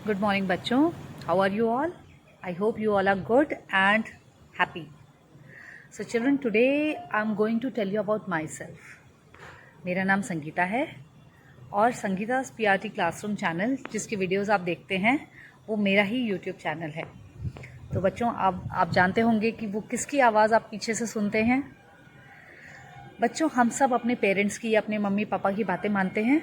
Good morning बच्चों. How are you all? I hope you all are good and happy. So children, today I'm going to tell you about myself. मेरा नाम संगीता है और Sangeeta PRT classroom channel जिसकी videos आप देखते हैं वो मेरा ही यूट्यूब चैनल है. तो बच्चों आप जानते होंगे कि वो किसकी आवाज़ आप पीछे से सुनते हैं. बच्चों, हम सब अपने पेरेंट्स की, अपने मम्मी पापा की बातें मानते हैं.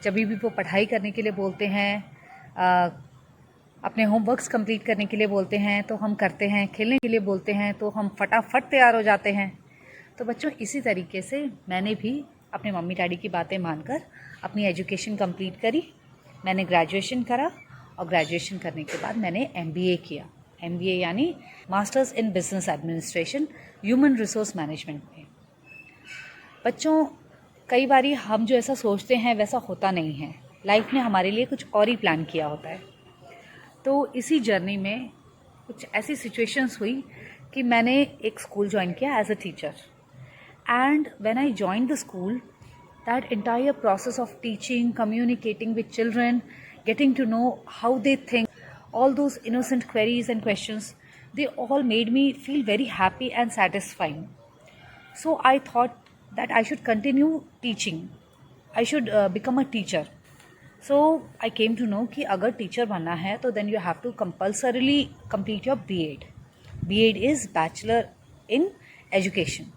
जब भी वो पढ़ाई करने के लिए बोलते हैं, अपने होमवर्क्स कंप्लीट करने के लिए बोलते हैं तो हम करते हैं, खेलने के लिए बोलते हैं तो हम फटाफट तैयार हो जाते हैं. तो बच्चों, इसी तरीके से मैंने भी अपने मम्मी डैडी की बातें मानकर अपनी एजुकेशन कंप्लीट करी. मैंने ग्रेजुएशन करा और ग्रेजुएशन करने के बाद मैंने MBA किया. MBA यानी masters in business administration, human resource management में. बच्चों, कई बारी हम जो ऐसा सोचते हैं वैसा होता नहीं है. लाइफ ने हमारे लिए कुछ और ही प्लान किया होता है. तो इसी जर्नी में कुछ ऐसी सिचुएशंस हुई कि मैंने एक स्कूल ज्वाइन किया as a teacher. And when I join the school, that entire process of teaching, communicating with children, getting to know how they think, all those innocent queries and questions, they all made me feel very happy and satisfying. So I thought that I should continue teaching. I should become a teacher. So I came to know कि अगर teacher बनना है तो then you have to compulsorily complete your B.Ed. B.Ed is Bachelor in Education.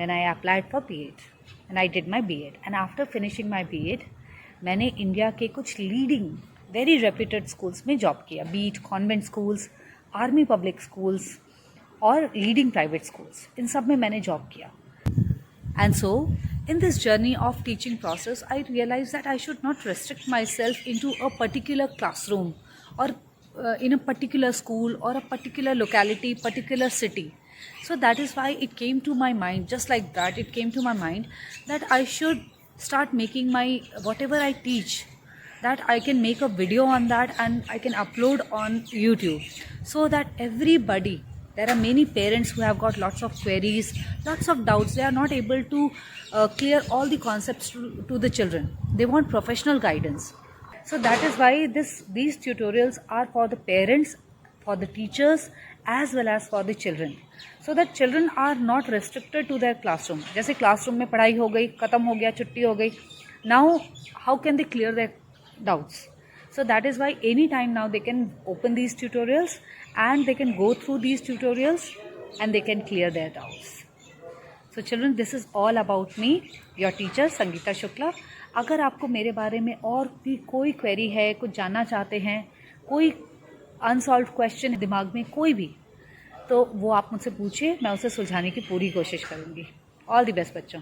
Then I applied for B.Ed and I did my B.Ed. And after finishing my B.Ed, मैंने India के कुछ leading very reputed schools में job किया. B it convent schools, army public schools और leading private schools, इन सब में मैंने job किया. And so, in this journey of teaching process, I realized that I should not restrict myself into a particular classroom or in a particular school or a particular locality, particular city. So that is why it came to my mind, just like that, it came to my mind that I should start making my, whatever I teach, that I can make a video on that and I can upload on YouTube so that everybody, there are many parents who have got lots of queries, lots of doubts. They are not able to clear all the concepts to the children. They want professional guidance. So that is why these tutorials are for the parents, for the teachers, as well as for the children. So that children are not restricted to their classroom. जैसे classroom में पढ़ाई हो गई, खत्म हो गया, छुट्टी हो गई. Now, how can they clear their doubts? So that is why anytime now they can open these tutorials and they can go through these tutorials and they can clear their doubts. So children, this is all about me, your teacher Sangeeta Shukla. अगर आपको मेरे बारे में और भी कोई query है, कुछ जानना चाहते हैं, कोई अनसॉल्व क्वेश्चन है दिमाग में कोई भी, तो वो आप मुझसे पूछिए, मैं उसे सुलझाने की पूरी कोशिश करूँगी. ऑल द बेस्ट बच्चों.